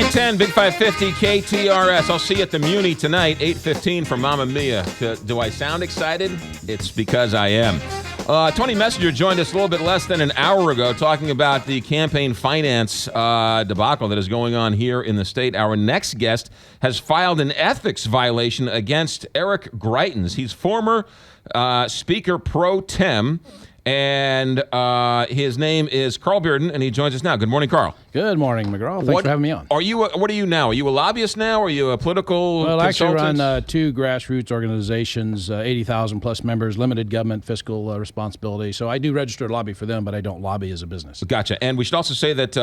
810, Big 550, KTRS. I'll see you at the Muni tonight, 8:15 for Mamma Mia. Do I sound excited? It's because I am. Tony Messenger joined us a little bit less than an hour ago talking about the campaign finance debacle that is going on here in the state. Our next guest has filed an ethics violation against Eric Greitens. He's former Speaker Pro Tem, and his name is Carl Bearden, and he joins us now. Good morning, Carl. Good morning, McGraw. Thanks for having me on. What are you now? Are you a lobbyist now? Are you a political consultant? I actually run 2 grassroots organizations, 80,000 plus members, limited government, fiscal responsibility. So I do register to lobby for them, but I don't lobby as a business. Gotcha. And we should also say that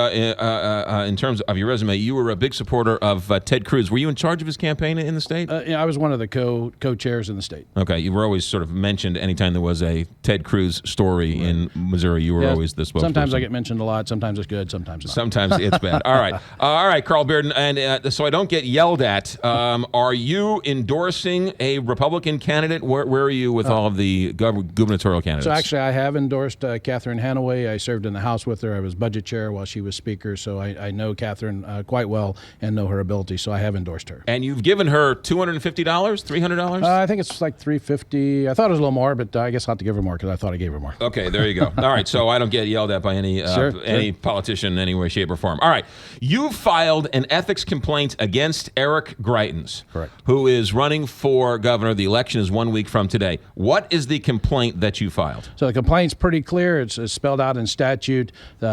in terms of your resume, you were a big supporter of Ted Cruz. Were you in charge of his campaign in the state? Yeah, I was one of the co-chairs in the state. Okay. You were always sort of mentioned anytime there was a Ted Cruz story in Missouri. You were always the spokesperson. Sometimes I get mentioned a lot. Sometimes it's good. Sometimes not. Sometimes it's bad. All right. All right, Carl Bearden. And so I don't get yelled at, are you endorsing a Republican candidate? Where are you with all of the gubernatorial candidates? So actually, I have endorsed Catherine Hanaway. I served in the House with her. I was budget chair while she was Speaker. So I know Catherine quite well and know her ability. So I have endorsed her. And you've given her $250, $300? I think it's like $350. I thought it was a little more, but I guess I'll have to give her more because I thought I gave her more. Okay, there you go. All right, so I don't get yelled at by any politician in any way, shape, or form. All right, you filed an ethics complaint against Eric Greitens, correct, who is running for governor. The election is 1 week from today. What is the complaint that you filed? So the complaint's pretty clear. It's spelled out in statute.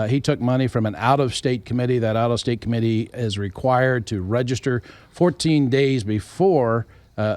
He took money from an out-of-state committee. That out-of-state committee is required to register 14 days before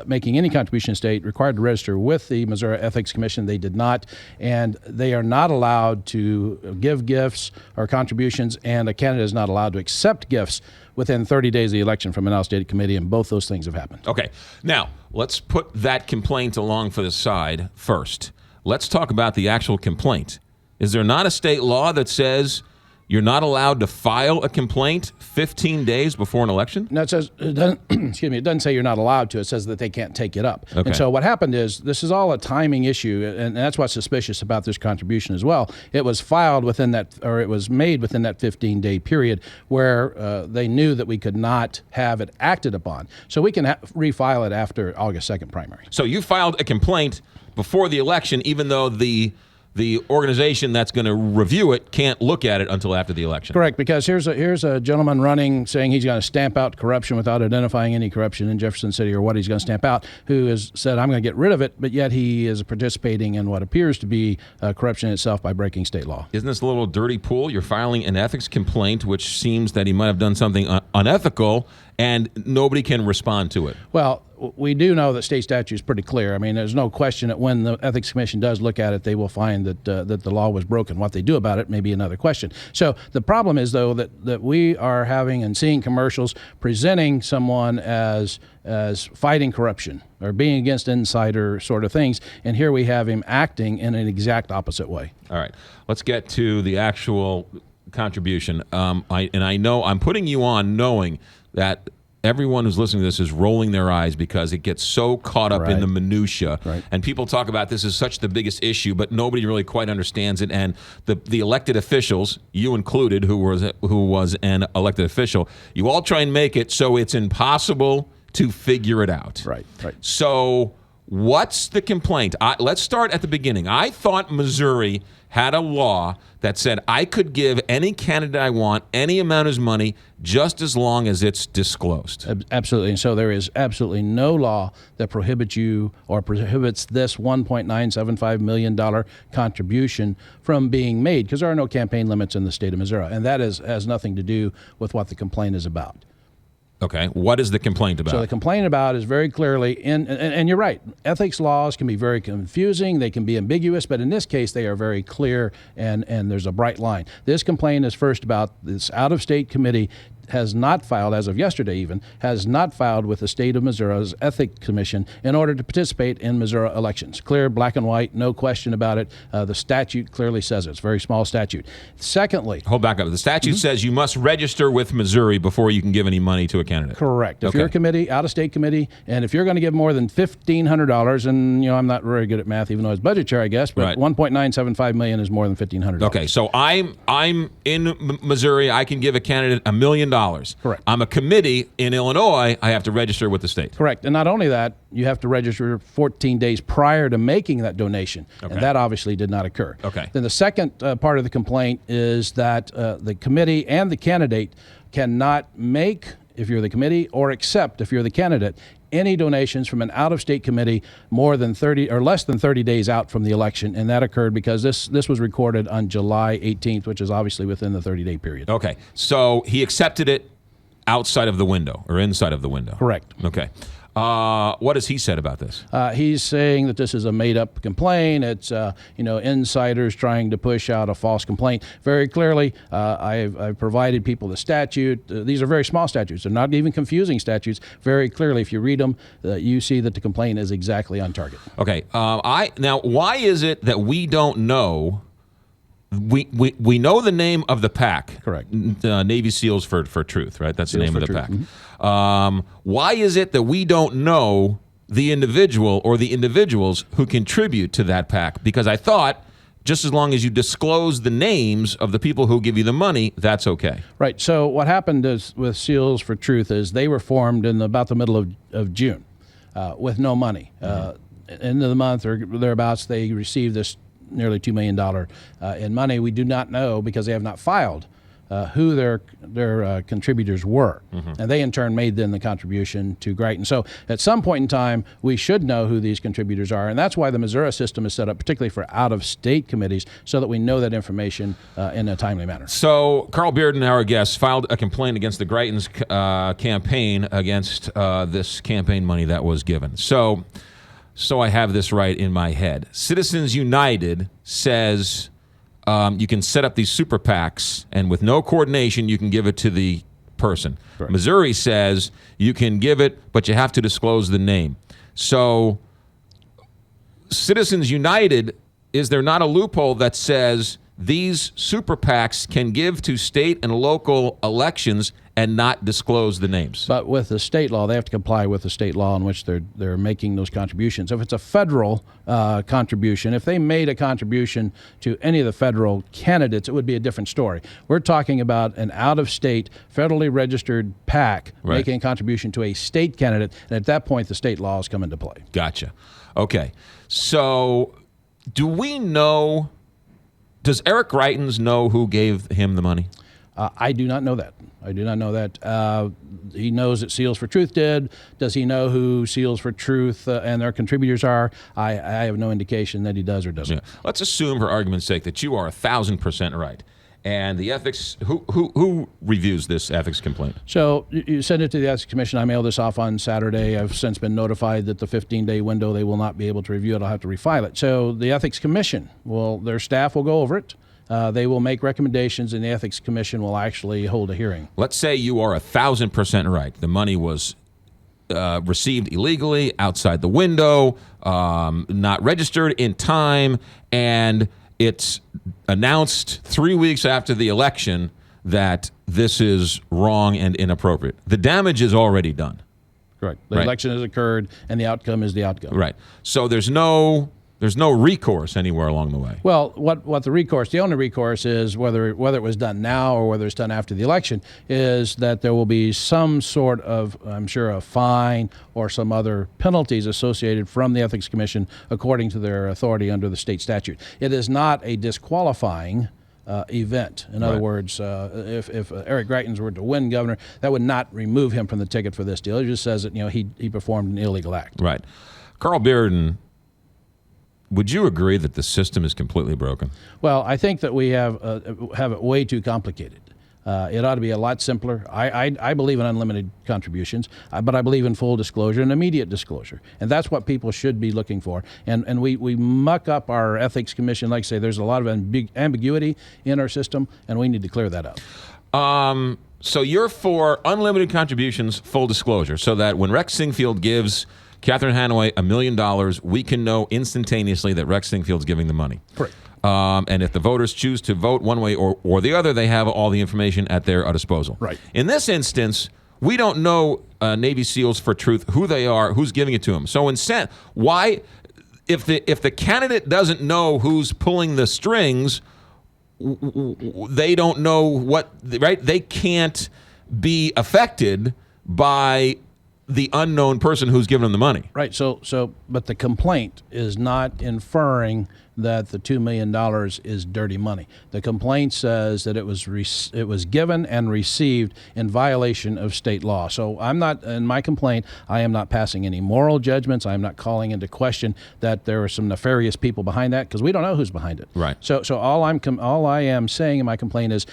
making any contribution to state, required to register with the Missouri Ethics Commission. They did not, and they are not allowed to give gifts or contributions, and a candidate is not allowed to accept gifts within 30 days of the election from an out-of-state committee, and both those things have happened. Okay. Now, let's put that complaint along for the side first. Let's talk about the actual complaint. Is there not a state law that says you're not allowed to file a complaint 15 days before an election? No, it says, it doesn't say you're not allowed to. It says that they can't take it up. Okay. And so what happened is, this is all a timing issue, and that's what's suspicious about this contribution as well. It was filed within that, or it was made within that 15-day period where they knew that we could not have it acted upon. So we can refile it after August 2nd primary. So you filed a complaint before the election, even though the organization that's going to review it can't look at it until after the election. Correct, because here's a gentleman running saying he's going to stamp out corruption without identifying any corruption in Jefferson City or what he's going to stamp out, who has said, I'm going to get rid of it, but yet he is participating in what appears to be corruption itself by breaking state law. Isn't this a little dirty pool? You're filing an ethics complaint, which seems that he might have done something unethical, and nobody can respond to it. Well, we do know that state statute is pretty clear. I mean, there's no question that when the Ethics Commission does look at it, they will find that the law was broken. What they do about it may be another question. So the problem is, though, that we are having and seeing commercials presenting someone as fighting corruption or being against insider sort of things, and here we have him acting in an exact opposite way. All right, let's get to the actual contribution. I know I'm putting you on knowing that everyone who's listening to this is rolling their eyes because it gets so caught up in the minutia. Right. And people talk about this as such the biggest issue, but nobody really quite understands it. And the elected officials, you included, who was an elected official, you all try and make it so it's impossible to figure it out. Right. So what's the complaint? Let's start at the beginning. I thought Missouri had a law that said I could give any candidate I want any amount of money just as long as it's disclosed. Absolutely. And so there is absolutely no law that prohibits you or prohibits this $1.975 million contribution from being made, because there are no campaign limits in the state of Missouri. And that has nothing to do with what the complaint is about. Okay, what is the complaint about? So the complaint about is very clearly, and you're right, ethics laws can be very confusing, they can be ambiguous, but in this case they are very clear and there's a bright line. This complaint is first about this out-of-state committee has not filed, as of yesterday even, has not filed with the state of Missouri's Ethics Commission in order to participate in Missouri elections. Clear, black and white, no question about it. The statute clearly says it. It's a very small statute. Secondly... Hold back up. The statute says you must register with Missouri before you can give any money to a candidate. Correct. If you're a committee, out-of-state committee, and if you're going to give more than $1,500, and I'm not very good at math, even though I was budget chair, I guess, but $1.975 million is more than $1,500. Okay, so I'm in Missouri. I can give a candidate $1 million Correct. I'm a committee in Illinois. I have to register with the state. Correct. And not only that, you have to register 14 days prior to making that donation. Okay. And that obviously did not occur. Okay. Then the second part of the complaint is that the committee and the candidate cannot make, if you're the committee, or accept, if you're the candidate, any donations from an out-of-state committee more than 30 or less than 30 days out from the election. And that occurred because this was recorded on July 18th, which is obviously within the 30-day period. Okay. So he accepted it outside of the window or inside of the window. Correct. Okay. What has he said about this? He's saying that this is a made-up complaint. It's insiders trying to push out a false complaint. Very clearly, I've provided people the statute. These are very small statutes. They're not even confusing statutes. Very clearly, if you read them, you see that the complaint is exactly on target. Okay. Now, why is it that we don't know? We know the name of the PAC. Correct. Navy SEALs for Truth, right? That's the SEALs name of for the Truth. PAC. Mm-hmm. Why is it that we don't know the individual or the individuals who contribute to that PAC? Because I thought just as long as you disclose the names of the people who give you the money, that's okay. Right. So what happened is with SEALs for Truth is they were formed in about the middle of June with no money. End of the month or thereabouts, they received this nearly $2 million in money. We do not know because they have not filed who their contributors were. And they in turn made then the contribution to Greiton. So at some point in time, we should know who these contributors are. And that's why the Missouri system is set up, particularly for out-of-state committees, so that we know that information in a timely manner. So Carl Bearden, our guest, filed a complaint against the Greitons campaign against this campaign money that was given. So I have this right in my head. Citizens United says you can set up these super PACs, and with no coordination, you can give it to the person. Correct. Missouri says you can give it, but you have to disclose the name. So Citizens United, is there not a loophole that says these super PACs can give to state and local elections and not disclose the names? But with the state law, they have to comply with the state law in which they're making those contributions. If it's a federal contribution, if they made a contribution to any of the federal candidates, it would be a different story. We're talking about an out-of-state, federally registered PAC making a contribution to a state candidate, and at that point, the state laws come into play. Gotcha. Okay. So do we know, does Eric Greitens know who gave him the money? I do not know that. I do not know that. He knows that Seals for Truth did. Does he know who Seals for Truth and their contributors are? I have no indication that he does or doesn't. Yeah. Let's assume, for argument's sake, that you are 1,000% right. And the ethics, who reviews this ethics complaint? So you send it to the Ethics Commission. I mailed this off on Saturday. I've since been notified that the 15-day window, they will not be able to review it. I'll have to refile it. So the Ethics Commission, their staff will go over it. They will make recommendations, and the Ethics Commission will actually hold a hearing. Let's say you are 1,000% right. The money was received illegally, outside the window, not registered in time, and it's announced 3 weeks after the election that this is wrong and inappropriate. The damage is already done. Correct. The election has occurred, and the outcome is the outcome. Right. So there's no recourse anywhere along the way. Well, what the only recourse is, whether it was done now or whether it's done after the election, is that there will be some sort of, I'm sure, a fine or some other penalties associated from the Ethics Commission according to their authority under the state statute. It is not a disqualifying event. In other words, if Eric Greitens were to win governor, that would not remove him from the ticket for this deal. It just says that he performed an illegal act. Right. Carl Bearden, would you agree that the system is completely broken? Well, I think that we have it way too complicated. It ought to be a lot simpler. I believe in unlimited contributions, but I believe in full disclosure and immediate disclosure. And that's what people should be looking for. And we muck up our Ethics Commission. Like I say, there's a lot of ambiguity in our system, and we need to clear that up. So you're for unlimited contributions, full disclosure, so that when Rex Singfield gives Catherine Hanaway $1 million, we can know instantaneously that Rex Singfield's giving the money. Correct. And if the voters choose to vote one way or the other, they have all the information at their disposal. Right. In this instance, we don't know Navy SEALs for Truth, who they are, who's giving it to them. So why, if the candidate doesn't know who's pulling the strings, they don't know what, right? They can't be affected by the unknown person who's giving them the money. Right. But the complaint is not inferring that the $2 million is dirty money. The complaint says that it was given and received in violation of state law. So I'm not, in my complaint, I am not passing any moral judgments. I am not calling into question that there are some nefarious people behind that, because we don't know who's behind it. Right. So all I am saying in my complaint is,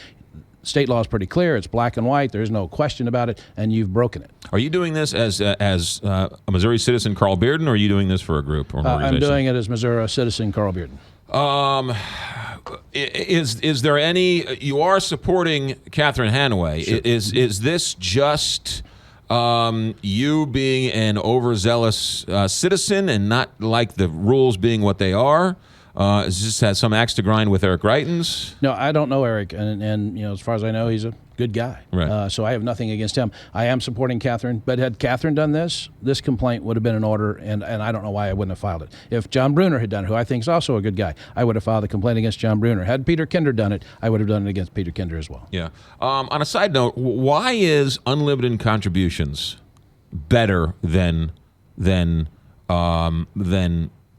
state law is pretty clear. It's black and white. There's no question about it, and you've broken it. Are you doing this as a Missouri citizen, Carl Bearden, or are you doing this for a group or an organization? I'm doing it as Missouri citizen, Carl Bearden. Is there any? You are supporting Catherine Hanaway. Sure. Is this just you being an overzealous citizen and not like the rules being what they are? Is this has some axe to grind with Eric Greitens? No, I don't know Eric, and as far as I know, he's a good guy. Right. So I have nothing against him. I am supporting Catherine, but had Catherine done this complaint would have been in order, and I don't know why I wouldn't have filed it. If John Bruner had done it, who I think is also a good guy, I would have filed a complaint against John Bruner. Had Peter Kinder done it, I would have done it against Peter Kinder as well. Yeah. On a side note, why is unlimited contributions better than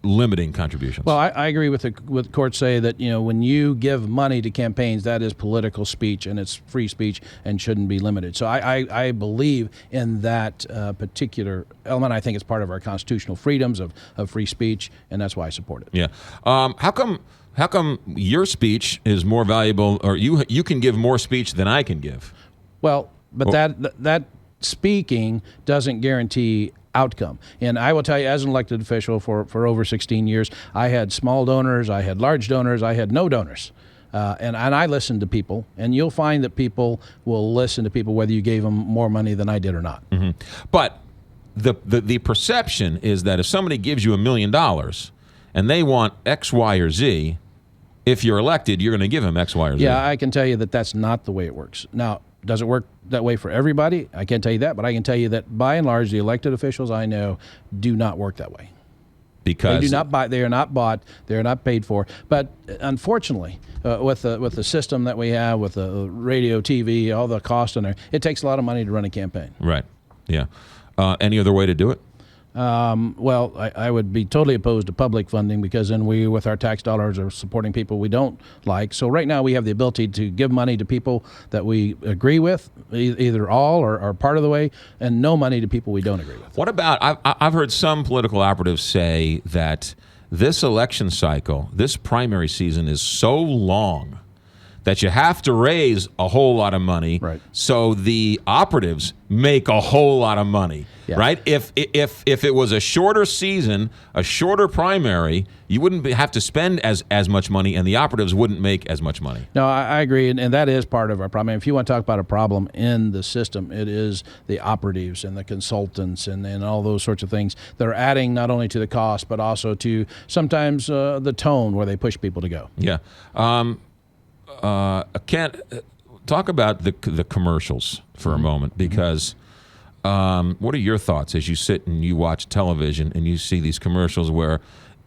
limiting contributions? Well, I agree with what courts say that when you give money to campaigns, that is political speech and it's free speech and shouldn't be limited. So I believe in that particular element. I think it's part of our constitutional freedoms of free speech, and that's why I support it. Yeah. How come your speech is more valuable, or you can give more speech than I can give? Well, but that speaking doesn't guarantee outcome. And I will tell you, as an elected official for over 16 years, I had small donors, I had large donors, I had no donors. And I listened to people, and you'll find that people will listen to people whether you gave them more money than I did or not. Mm-hmm. But the perception is that if somebody gives you $1 million and they want X, Y, or Z, if you're elected, you're going to give them X, Y, or Z. Yeah, I can tell you that that's not the way it works. Now, does it work that way for everybody? I can't tell you that, but I can tell you that by and large, the elected officials I know do not work that way. Because they do not buy. They are not bought. They are not paid for. But unfortunately, with the system that we have, with the radio, TV, all the cost in there, it takes a lot of money to run a campaign. Right. Yeah. Any other way to do it? Well, I would be totally opposed to public funding, because then we, with our tax dollars, are supporting people we don't like. So right now we have the ability to give money to people that we agree with, either all or part of the way, and no money to people we don't agree with. What about, I've heard some political operatives say that this election cycle, this primary season is so long that you have to raise a whole lot of money, right, so the operatives make a whole lot of money, yeah, right? If it was a shorter season, a shorter primary, you wouldn't have to spend as much money, and the operatives wouldn't make as much money. No, I agree, and that is part of our problem. If you want to talk about a problem in the system, it is the operatives and the consultants and all those sorts of things that are adding not only to the cost, but also to sometimes the tone where they push people to go. Yeah. Kent, talk about the commercials for a moment, because what are your thoughts as you sit and you watch television and you see these commercials where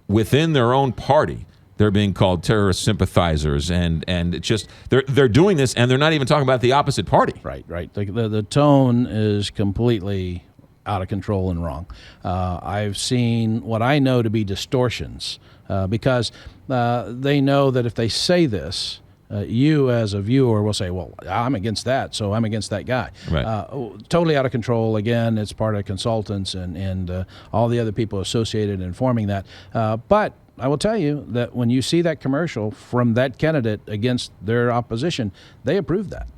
within their own party they're being called terrorist sympathizers, and it's just they're doing this and they're not even talking about the opposite party. Right. The tone is completely out of control and wrong. I've seen what I know to be distortions because they know that if they say this, you as a viewer will say, well, I'm against that, so I'm against that guy. Right. Totally out of control. Again, it's part of consultants and all the other people associated in forming that. But I will tell you that when you see that commercial from that candidate against their opposition, they approve that.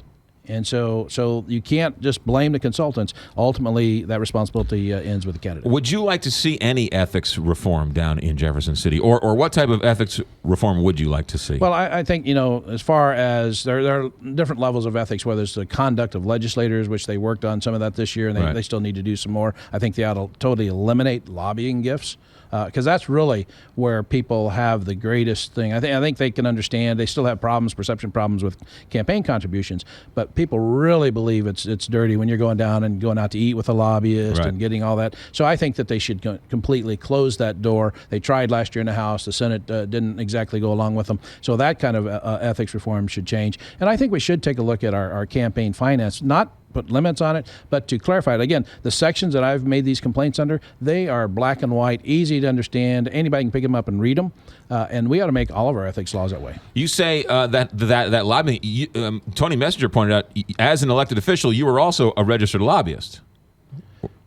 And so you can't just blame the consultants. Ultimately, that responsibility ends with the candidate. Would you like to see any ethics reform down in Jefferson City? Or what type of ethics reform would you like to see? Well, I think, as far as there are different levels of ethics, whether it's the conduct of legislators, which they worked on some of that this year, and they still need to do some more. I think they ought to totally eliminate lobbying gifts. Because that's really where people have the greatest thing. I think they can understand. They still have perception problems with campaign contributions, but people really believe it's dirty when you're going out to eat with a lobbyist and getting all that. So I think that they should completely close that door. They tried last year in the House. The Senate didn't exactly go along with them. So that kind of ethics reform should change. And I think we should take a look at our campaign finance, not put limits on it. But to clarify it, again, the sections that I've made these complaints under, they are black and white, easy to understand. Anybody can pick them up and read them. And we ought to make all of our ethics laws that way. You say that lobbying, Tony Messenger pointed out, as an elected official, you were also a registered lobbyist.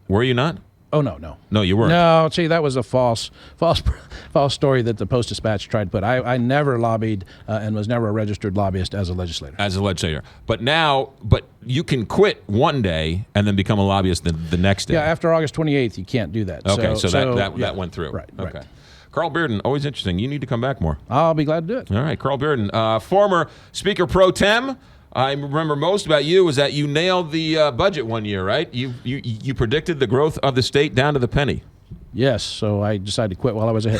Were you not? Oh, no. No, you weren't. No, see, that was a false story that the Post-Dispatch tried to put. I never lobbied and was never a registered lobbyist as a legislator. As a legislator. But you can quit one day and then become a lobbyist the next day. Yeah, after August 28th, you can't do that. Okay, so that went through. Right. Okay. Carl Bearden, always interesting. You need to come back more. I'll be glad to do it. All right, Carl Bearden, former Speaker Pro Tem. I remember most about you is that you nailed the budget one year, right? You predicted the growth of the state down to the penny. Yes, so I decided to quit while I was ahead.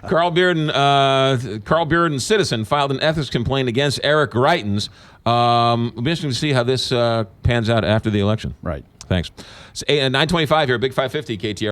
Carl Bearden, citizen, filed an ethics complaint against Eric Greitens. It'll be interesting to see how this pans out after the election. Right. Thanks. It's 9:25 here, Big 550 KTR.